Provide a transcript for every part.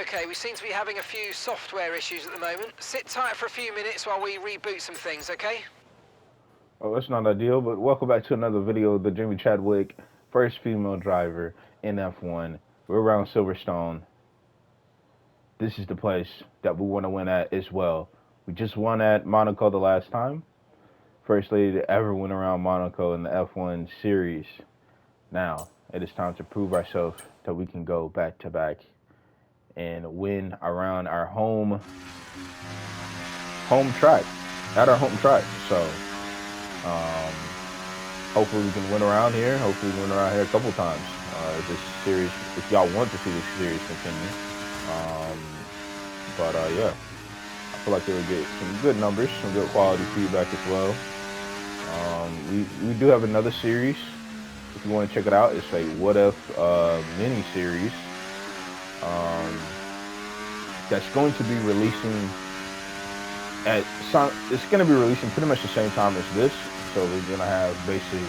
Okay, we seem to be having a few software issues at the moment. Sit tight for a few minutes while we reboot some things, okay? Oh, that's not ideal, but welcome back to another video of the Jimmy Chadwick, first female driver in F1. We're around Silverstone. This is the place that we want to win at as well. We just won at Monaco the last time. First lady to ever win around Monaco in the F1 series. Now, it is time to prove ourselves that we can go back to back and win around our home track, at our home track. So, hopefully we can win around here. Hopefully we can win around here a couple times. This series, if y'all want to see this series continue. Yeah, I feel like it'll get some good numbers, some good quality feedback as well. We do have another series. If you want to check it out, it's a What If mini series. That's going to be releasing it's going to be releasing pretty much the same time as this. So we're going to have basically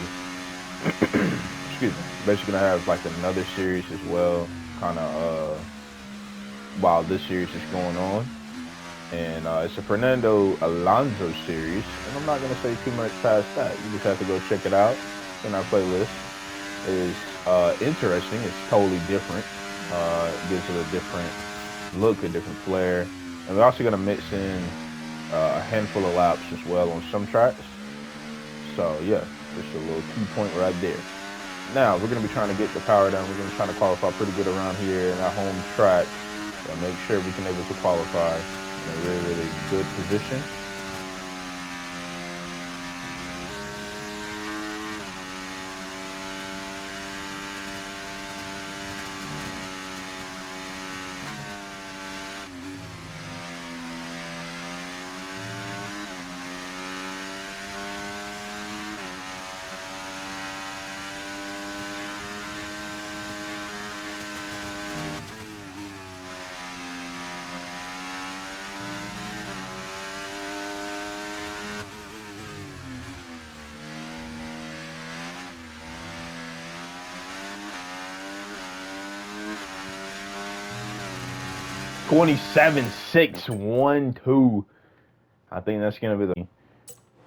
going to have like another series as well, kind of while this series is going on. And it's a Fernando Alonso series, and I'm not going to say too much past that. You just have to go check it out in our playlist. It is interesting. It's totally different. It gives it a different look, a different flair. And we're also going to mix in a handful of laps as well on some tracks. So yeah, just a little 2-point right there. Now we're going to be trying to get the power down. We're going to be trying to qualify pretty good around here in our home track. So make sure we can able to qualify in a really, really good position. (27.612). I think that's gonna be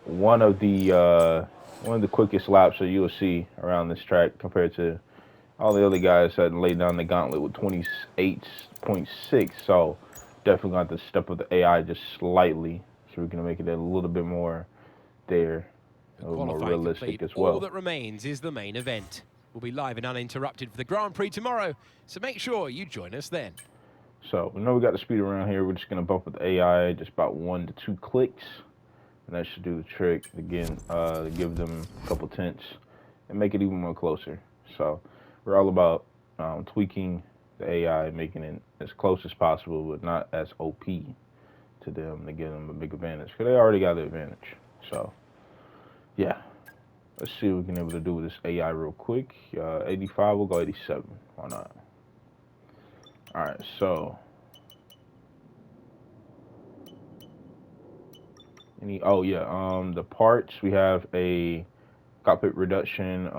one of the quickest laps that you'll see around this track compared to all the other guys that laid down the gauntlet with 28.6. So definitely got to step up the AI just slightly, so we can make it a little bit more there, a little more realistic as well. All that remains is the main event. We'll be live and uninterrupted for the Grand Prix tomorrow, so make sure you join us then. So we know we got the speed around here. We're just gonna bump with the AI just about 1 to 2 clicks, and that should do the trick. Again, to give them a couple tenths and make it even more closer. So we're all about tweaking the AI, making it as close as possible, but not as OP to them to give them a big advantage, because they already got the advantage. So yeah, let's see what we can able to do with this AI real quick. 85, we'll go 87. Why not? All right, so the parts, we have a cockpit reduction,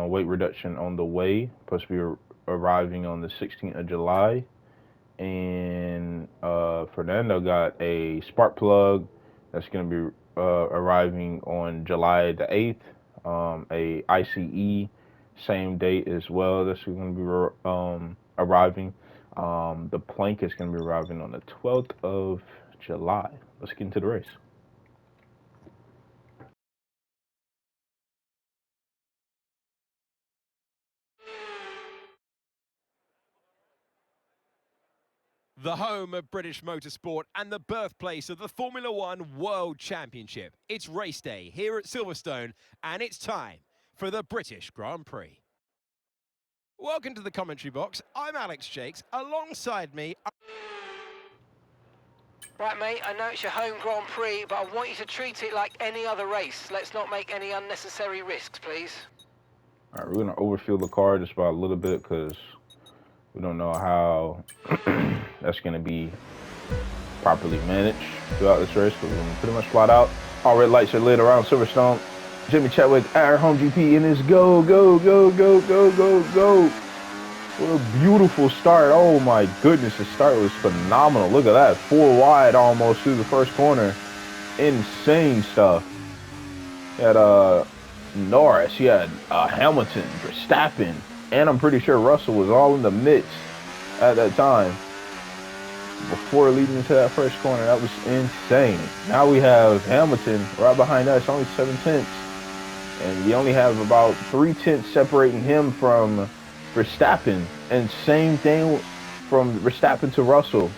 weight reduction on the way, supposed to be arriving on the 16th of July. And Fernando got a spark plug that's going to be arriving on July the 8th. A ICE, same date as well, that's going to be arriving. The plank is going to be arriving on the 12th of July. Let's get into the race. The home of British motorsport and the birthplace of the Formula One World Championship. It's race day here at Silverstone, and it's time for the British Grand Prix. Welcome to the commentary box. I'm Alex Jakes. Alongside me... Right, mate, I know it's your home Grand Prix, but I want you to treat it like any other race. Let's not make any unnecessary risks, please. All right, we're going to overfill the car just by a little bit, because we don't know how that's going to be properly managed throughout this race, but we're going to pretty much flat out. All red lights are lit around Silverstone. Jimmy Chadwick at our home GP, and it's go, go, go, go, go, go, go. What a beautiful start. Oh my goodness, the start was phenomenal. Look at that. 4 wide almost through the first corner. Insane stuff. He had Norris, he had Hamilton, Verstappen, and I'm pretty sure Russell was all in the midst at that time. Before leading into that first corner, that was insane. Now we have Hamilton right behind us, only 7 tenths. And we only have about 3 tenths separating him from Verstappen. And same thing from Verstappen to Russell.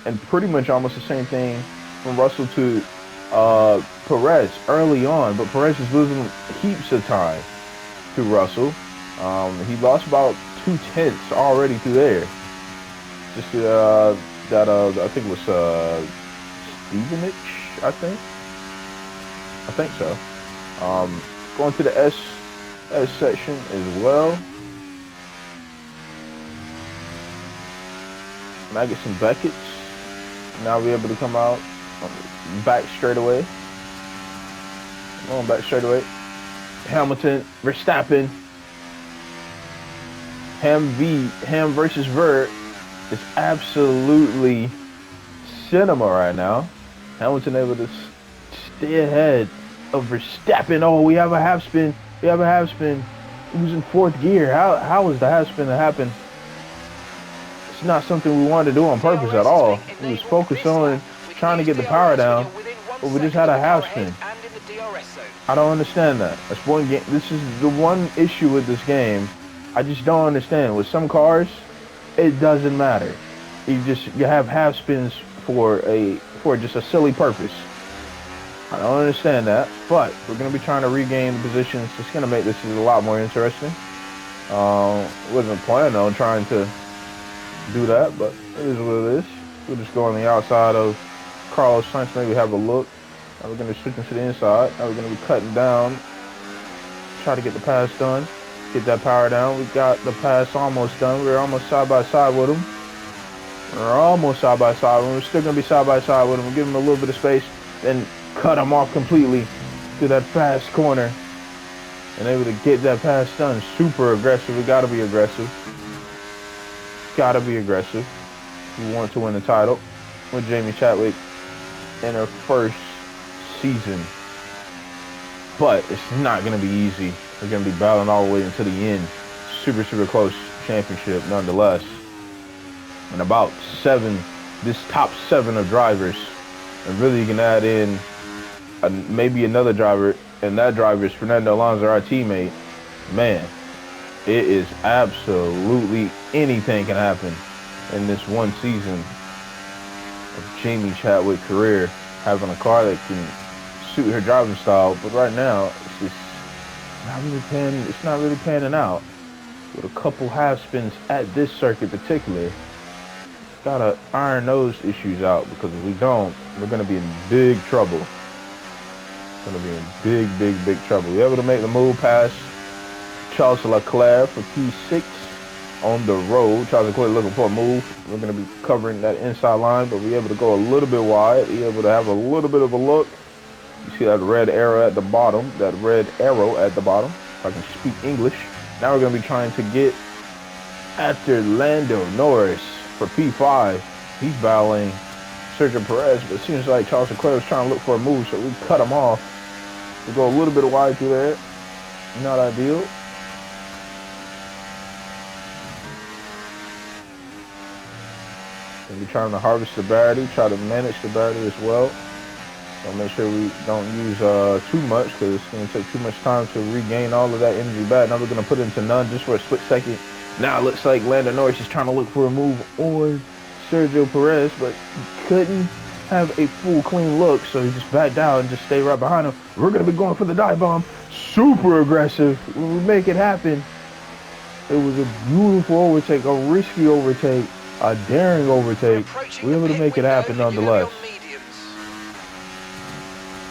And pretty much almost the same thing from Russell to Perez early on. But Perez is losing heaps of time to Russell. He lost about 2 tenths already through there. Just that I think it was Stevenage, I think so. Going to the S section as well. Maggots Beckett's. Now we're able to come out back straight away. Going back straight away. Hamilton, Verstappen. Ham versus Vert. It's absolutely cinema right now. Hamilton able to stay ahead of Verstappen. Oh, we have a half spin. He was in 4th gear. How was the half spin to happen? It's not something we wanted to do on purpose at all. We was focused on trying to get the power down, but we just had a half spin. I don't understand that. That's one game. This is the one issue with this game. I just don't understand. With some cars, it doesn't matter. You have half spins for just a silly purpose. I don't understand that, but we're gonna be trying to regain the positions. It's gonna make this a lot more interesting. Wasn't planning on trying to do that, but it is what it is. We'll just go on the outside of Carlos Sainz, maybe have a look. Now we're gonna be switching to the inside. Now we're gonna be cutting down. Try to get the pass done. Get that power down. We got the pass almost done. We're almost side by side with him. We're still going to be side by side with him. We'll give him a little bit of space, then cut him off completely to that fast corner. And able to get that pass done. Super aggressive. We got to be aggressive. We want to win the title with Jamie Chadwick in her first season. But it's not going to be easy. We're going to be battling all the way until the end. Super, super close championship nonetheless. And about this top 7 of drivers. And really you can add in maybe another driver. And that driver is Fernando Alonso, our teammate. Man, it is absolutely anything can happen in this one season of Jamie Chadwick career. Having a car that can suit her driving style. But right now, it's just not really panning out. With a couple half spins at this circuit particularly. Gotta iron those issues out, because if we don't, we're gonna be in big trouble. Big trouble. We're able to make the move past Charles Leclerc for P6 on the road. Charles Leclerc looking for a move. We're gonna be covering that inside line, but we're able to go a little bit wide. We're able to have a little bit of a look. You see that red arrow at the bottom, if I can speak English. Now we're going to be trying to get after Lando Norris for P5. He's battling Sergio Perez, but it seems like Charles Leclerc was trying to look for a move, so we cut him off. We go a little bit wide through there. Not ideal. We'll be trying to harvest the battery, try to manage the battery as well. So make sure we don't use too much, because it's going to take too much time to regain all of that energy back. Now we're going to put it into none just for a split second. Now it looks like Lando Norris is trying to look for a move on Sergio Perez, but he couldn't have a full clean look, so he just backed out and just stayed right behind him. We're going to be going for the dive bomb. Super aggressive. We make it happen. It was a beautiful overtake, a risky overtake, a daring overtake. We were able to make it happen nonetheless.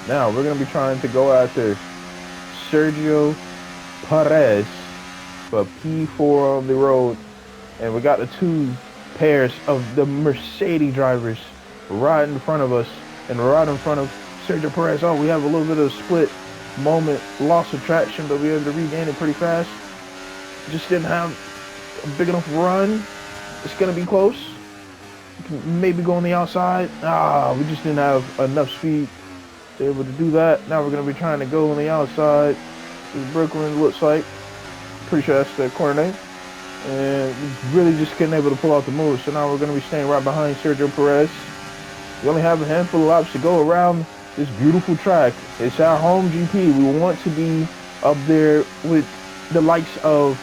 Now we're going to be trying to go after Sergio Perez for P4 on the road. And we got the 2 pairs of the Mercedes drivers right in front of us and right in front of Sergio Perez. Oh, we have a little bit of a split moment, loss of traction, but we were able to regain it pretty fast. Just didn't have a big enough run. It's going to be close. Maybe go on the outside. We just didn't have enough speed to be able to do that. Now we're going to be trying to go on the outside. This Brooklyn looks like. Pretty sure that's the corner name. And we really just couldn't able to pull out the move. So now we're going to be staying right behind Sergio Perez. We only have a handful of laps to go around this beautiful track. It's our home GP. We want to be up there with the likes of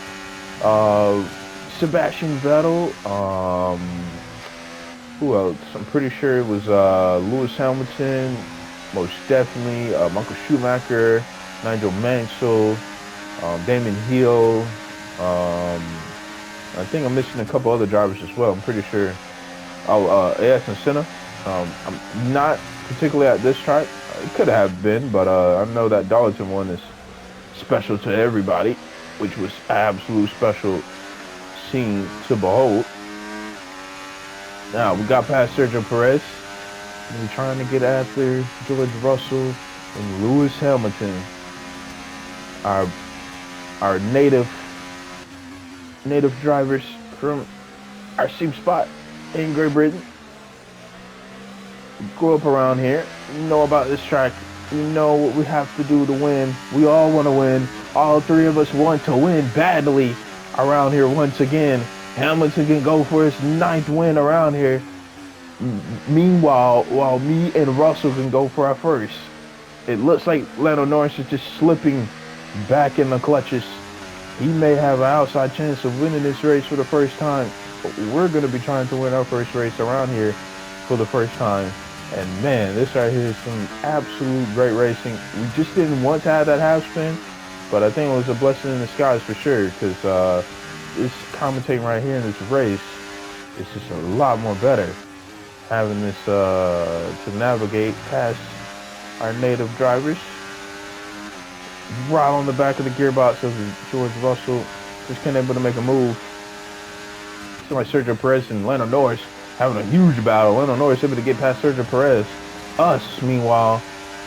Sebastian Vettel. Who else? I'm pretty sure it was Lewis Hamilton. Most definitely. Michael Schumacher, Nigel Mansell, Damon Hill. I think I'm missing a couple other drivers as well. I'm pretty sure. Ayrton Senna. I'm not particularly at this track. It could have been, but I know that Darlington one is special to everybody, which was absolute special scene to behold. Now we got past Sergio Perez. We're trying to get after George Russell and Lewis Hamilton, our native drivers from our same spot in Great Britain. We grew up around here. We know about this track. We know what we have to do to win. We all want to win. All three of us want to win badly around here once again. Hamilton can go for his 9th win around here. Meanwhile, while me and Russell can go for our first. It looks like Lando Norris is just slipping back in the clutches. He may have an outside chance of winning this race for the first time, but we're going to be trying to win our first race around here for the first time. And man, this right here is some absolute great racing. We just didn't want to have that half spin, but I think it was a blessing in disguise for sure, because this commentating right here in this race is just a lot more better. Having this to navigate past our native drivers. Right on the back of the gearbox of George Russell. Just can't able to make a move. Seems like Sergio Perez and Lando Norris having a huge battle. Lando Norris able to get past Sergio Perez. Us, meanwhile,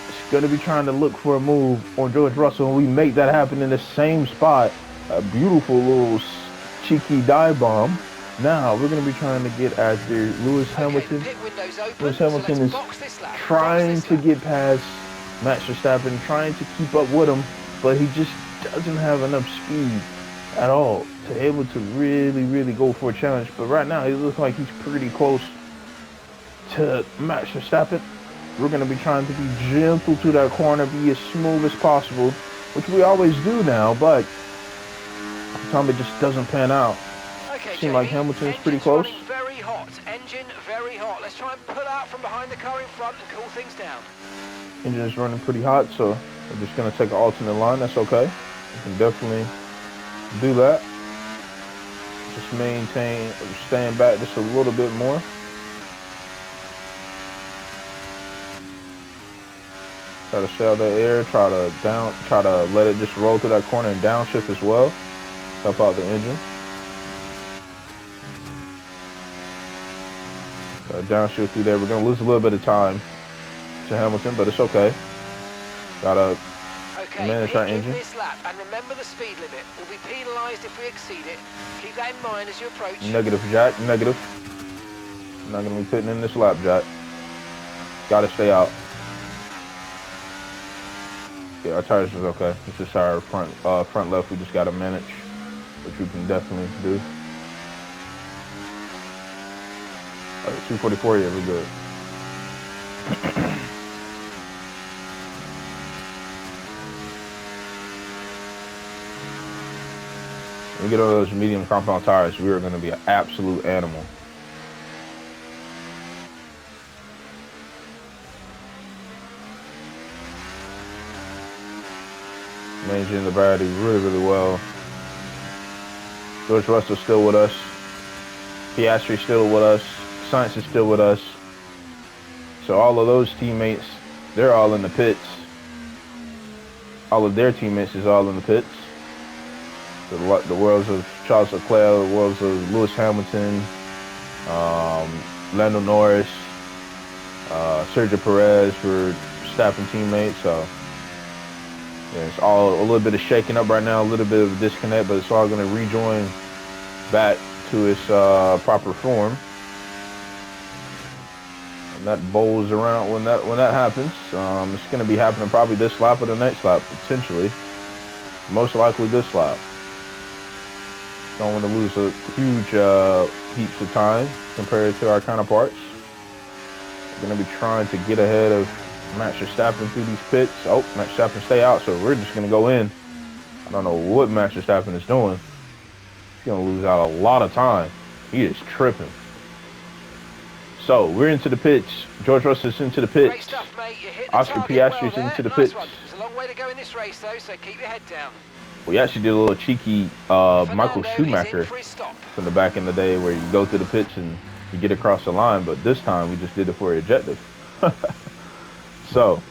is going to be trying to look for a move on George Russell, and we make that happen in the same spot. A beautiful little cheeky dive bomb. Now we're going to be trying to get after Lewis Hamilton. Lewis Hamilton is trying to get past Max Verstappen, trying to keep up with him, but he just doesn't have enough speed at all to able to really go for a challenge. But right now, he looks like he's pretty close to Max Verstappen. We're going to be trying to be gentle to that corner, be as smooth as possible, which we always do now, but sometimes it just doesn't pan out. Okay, Seems like Hamilton's pretty close. Very hot. Engine very hot. Let's try and pull out from behind the car in front and cool things down. Engine is running pretty hot, so we're just going to take an alternate line. That's okay. We can definitely do that. Just maintain, staying back just a little bit more. Try to stay out that air, try to let it just roll through that corner and downshift as well. Help out the engine. Downshift through there. We're going to lose a little bit of time to Hamilton, but it's okay. Gotta manage our engine. This lap, and remember the speed limit. We'll be penalised if we exceed it. Keep that in mind as you approach. Negative, Jack. Negative. I'm not going to be putting in this lap, Jack. Gotta stay out. Yeah, our tires is okay. It's just our front left we just gotta manage, which we can definitely do. 244, yeah, we're good. When we get on those medium compound tires, we are going to be an absolute animal. Managing the battery really well. George Russell's still with us. Piastri's still with us. Sainz is still with us. So all of those teammates, they're all in the pits. All of their teammates is all in the pits. The worlds of Charles Leclerc, the worlds of Lewis Hamilton, Lando Norris, Sergio Perez for Verstappen teammates. So yeah, it's all a little bit of shaking up right now, a little bit of a disconnect, but it's all going to rejoin back to its proper form. And that bowls around when that happens. It's going to be happening probably this lap or the next lap, potentially. Most likely this lap. Don't want to lose a huge heaps of time compared to our counterparts. We're going to be trying to get ahead of Max Verstappen through these pits. Oh, Max Verstappen stay out, so we're just going to go in. I don't know what Max Verstappen is doing. He's going to lose out a lot of time. He is tripping. So, we're into the pits. George Russell's into the pits. Great stuff, mate. You hit the Oscar target Piastri's well into the there. pits. Nice one. There's a long way to go in this race, though, so keep your head down. We actually did a little cheeky Michael Fernando Schumacher is in for his stop. from the back in the day where you go through the pits and you get across the line, but this time we just did it for objective. So,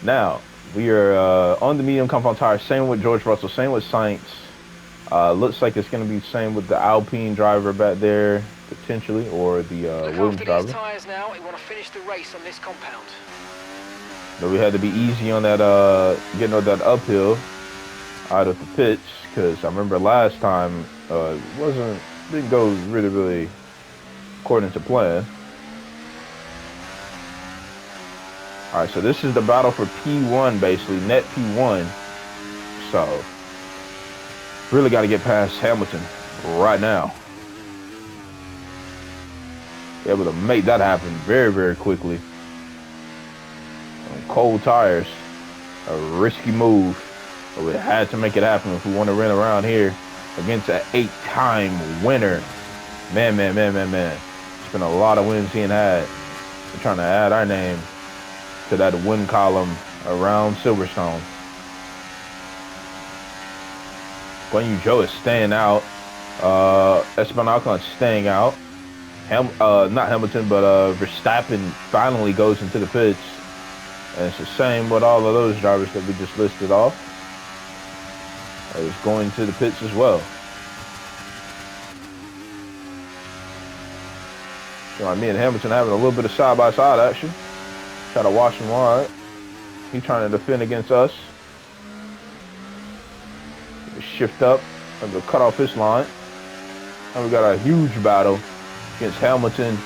now we are on the medium compound tire, same with George Russell, same with Sainz. Looks like it's going to be the same with the Alpine driver back there, potentially, or the Look Williams after driver. these tyres now. We want to finish the race on this compound. But we had to be easy on that, getting on that uphill out of the pits, because I remember last time didn't go really according to plan. All right, so this is the battle for P1, basically net P1. So really got to get past Hamilton right now. Be able to make that happen very quickly. On cold tires, a risky move. But we had to make it happen if we want to run around here against an 8-time winner. Man. It's been a lot of wins he had. We're trying to add our name to that win column around Silverstone. Guan Yu Zhou is staying out. Esteban Ocon is staying out. Not Hamilton, but Verstappen finally goes into the pits. And it's the same with all of those drivers that we just listed off. Is going to the pits as well. So me and Hamilton having a little bit of side-by-side action. Try to wash him wide. He's trying to defend against us. Shift up and to cut off his line. And we got a huge battle against Hamilton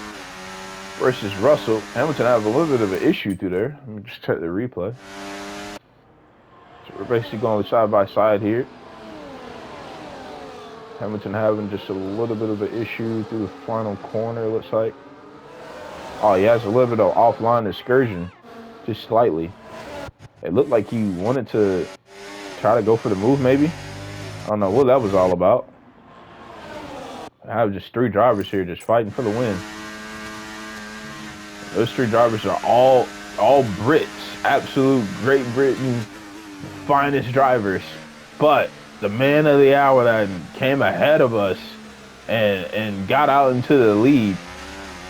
versus Russell. Hamilton have a little bit of an issue through there. Let me just check the replay. So we're basically going side by side here. Hamilton having just a little bit of an issue through the final corner, it looks like. Oh, he has a little bit of offline excursion, just slightly. It looked like he wanted to try to go for the move, maybe. I don't know what that was all about. I have just 3 drivers here just fighting for the win. Those 3 drivers are all Brits, absolute Great Britain finest drivers. But the man of the hour that came ahead of us and got out into the lead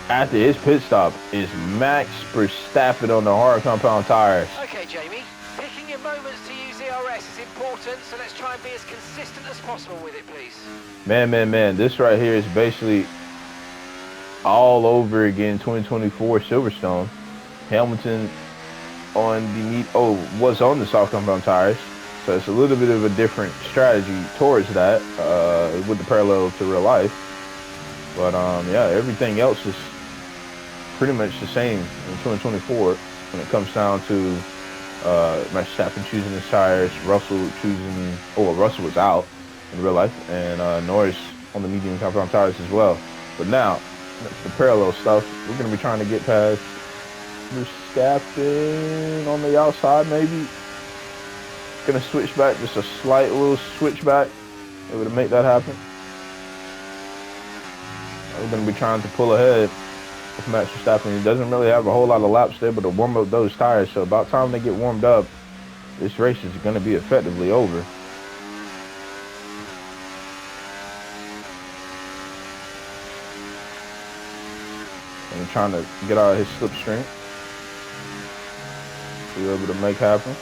after his pit stop is Max Verstappen on the hard compound tires. Okay, Jamie, picking your moments to use ERS is important, so let's try and be as consistent as possible with it, please. Man, this right here is basically all over again 2024 Silverstone. Hamilton was on the soft compound tires. So it's a little bit of a different strategy towards that with the parallel to real life. But yeah, everything else is pretty much the same in 2024 when it comes down to Max Verstappen choosing his tires, Russell was out in real life, and Norris on the medium compound tires as well. But now, that's the parallel stuff. We're going to be trying to get past Verstappen on the outside, maybe. Gonna switch back, just a slight little switch back, able to make that happen. We're gonna be trying to pull ahead with Max Verstappen. He doesn't really have a whole lot of laps there, but to warm up those tires. So about time they get warmed up, this race is gonna be effectively over. And we're trying to get out of his slipstream. Be able to make happen.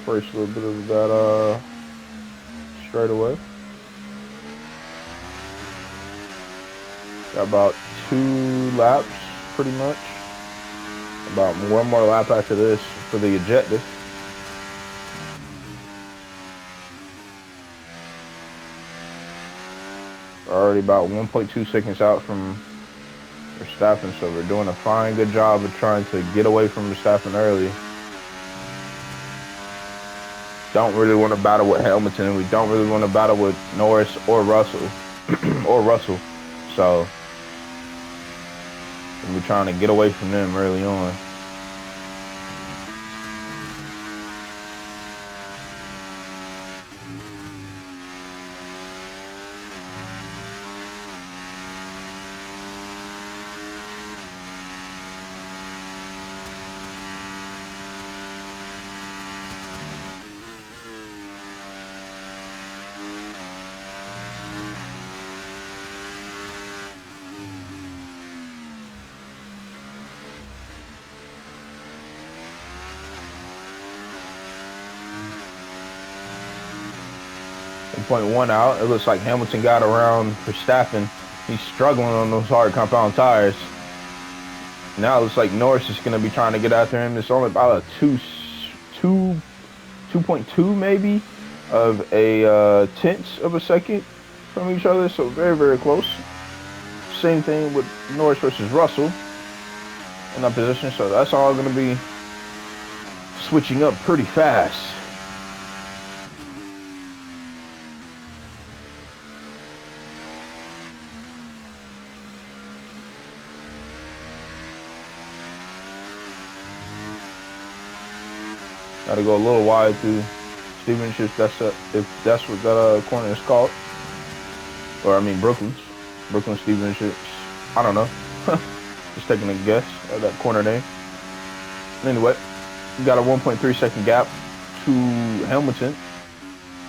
First little bit of that straightaway. Got about 2 laps, pretty much. About 1 more lap after this for the objective. already about 1.2 seconds out from Verstappen, so we're doing a fine, good job of trying to get away from Verstappen early. Don't really want to battle with Hamilton. We don't really want to battle with Norris or Russell, So we're trying to get away from them early on. Point one out. It looks like Hamilton got around Verstappen. He's struggling on those hard compound tires. Now it looks like Norris is going to be trying to get after him. It's only about a 2.2 maybe of a tenths of a second from each other. So very, very close. Same thing with Norris versus Russell in that position. So that's all going to be switching up pretty fast. Got to go a little wide through Stevens if that's what that corner is called, or I mean Brooklyn Stevens. I don't know. Just taking a guess at that corner name. Anyway, we got a 1.3 second gap to Hamilton,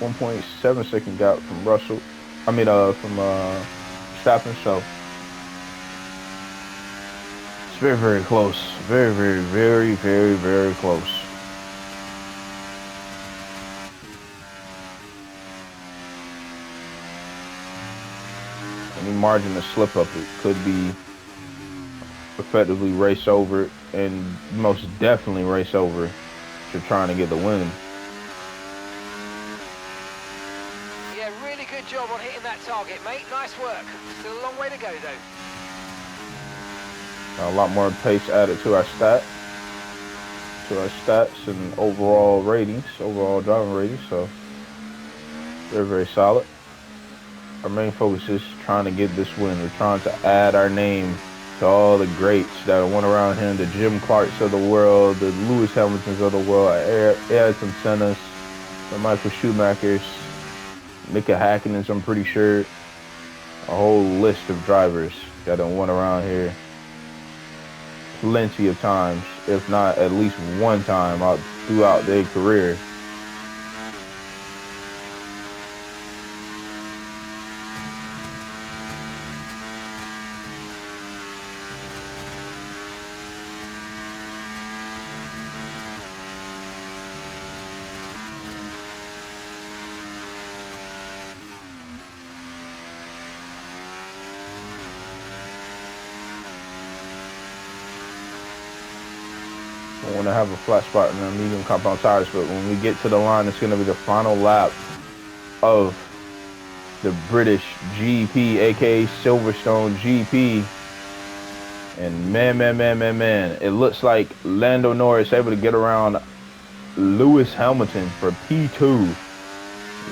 1.7 second gap from Russell. I mean from Verstappen. So it's very, very close. Very, very, very, very, very close. Any margin of slip up, it could be effectively race over, and most definitely race over if you're trying to get the win. Yeah, really good job on hitting that target, mate. Nice work. Still a long way to go, though. A lot more pace added to our stats and overall ratings, overall driving ratings. So they're very solid. Our main focus is trying to get this win. We're trying to add our name to all the greats that went around him, the Jim Clarks of the world, the Lewis Hamiltons of the world, Ayrton Senna's, the Michael Schumachers, Mika Häkkinen's, I'm pretty sure. A whole list of drivers that went around here plenty of times, if not at least one time out throughout their career. I want to have a flat spot in the medium compound tires, but when we get to the line, it's going to be the final lap of the British GP, aka Silverstone GP. And man, it looks like Lando Norris able to get around Lewis Hamilton for P2.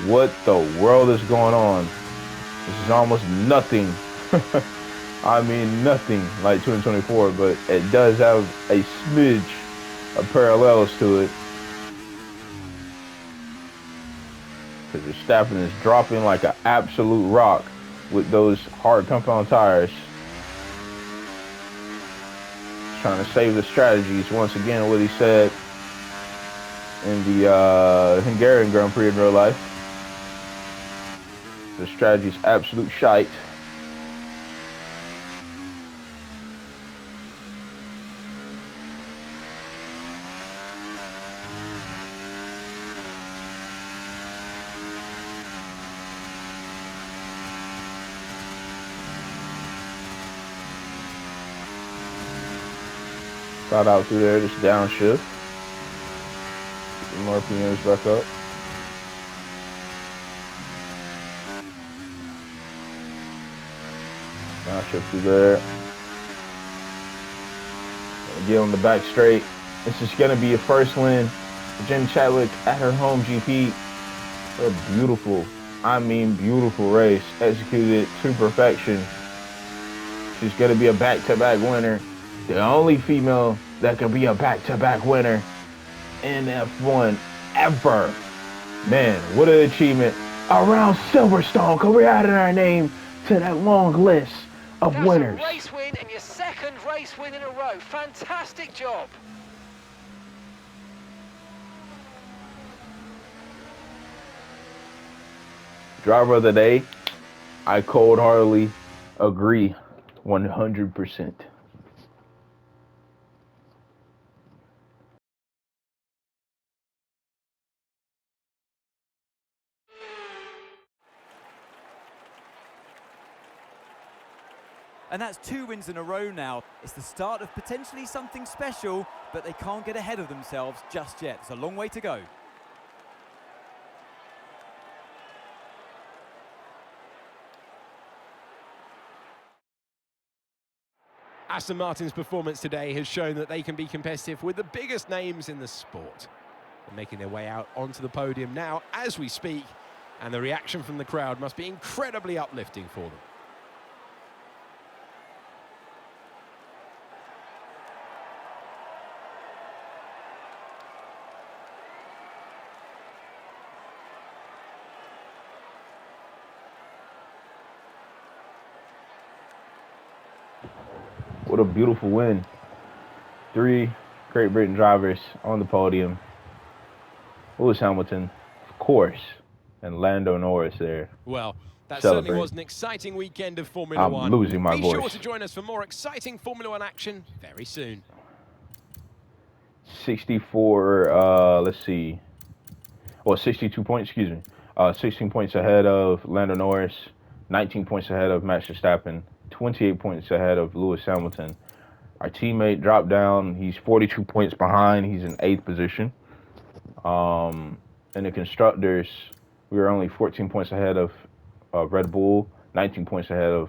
What the world is going on? This is almost nothing. I mean nothing like 2024, but it does have a smidge of parallels to it. Because Verstappen is dropping like an absolute rock with those hard compound tires. Trying to save the strategies. Once again, what he said in the Hungarian Grand Prix in real life. The strategy's absolute shite. Got out through there, just downshift. Get more RPMs back up. Now shift through there. Get on the back straight. This is going to be a first win for Jen Chadwick at her home GP. A beautiful, I mean beautiful race. Executed to perfection. She's going to be a back-to-back winner. The only female that can be a back-to-back winner in F1 ever. Man, what an achievement around Silverstone, because we're adding our name to that long list of winners. That's a race win and your second race win in a row. Fantastic job. Driver of the day, I cold-heartedly agree 100%. And that's 2 wins in a row now. It's the start of potentially something special, but they can't get ahead of themselves just yet. It's a long way to go. Aston Martin's performance today has shown that they can be competitive with the biggest names in the sport. They're making their way out onto the podium now as we speak, and the reaction from the crowd must be incredibly uplifting for them. What a beautiful win. 3 Great Britain drivers on the podium. Lewis Hamilton, of course, and Lando Norris there. Well, that Celebrate. certainly was an exciting weekend of Formula I'm One. losing my Be voice. sure to join us for more exciting Formula One action very soon. 64, let's see. Well, 62 points, excuse me. 16 points ahead of Lando Norris, 19 points ahead of Max Verstappen, 28 points ahead of Lewis Hamilton. Our teammate dropped down. He's 42 points behind. He's in 8th position. In the constructors, we were only 14 points ahead of Red Bull, 19 points ahead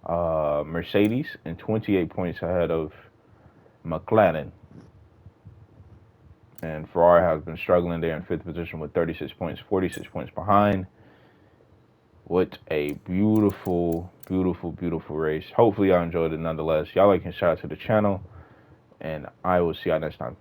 of Mercedes, and 28 points ahead of McLaren. And Ferrari has been struggling there in 5th position with 36 points, 46 points behind. What a beautiful, beautiful, beautiful race. Hopefully y'all enjoyed it nonetheless. Y'all like and shout out to the channel, and I will see y'all next time.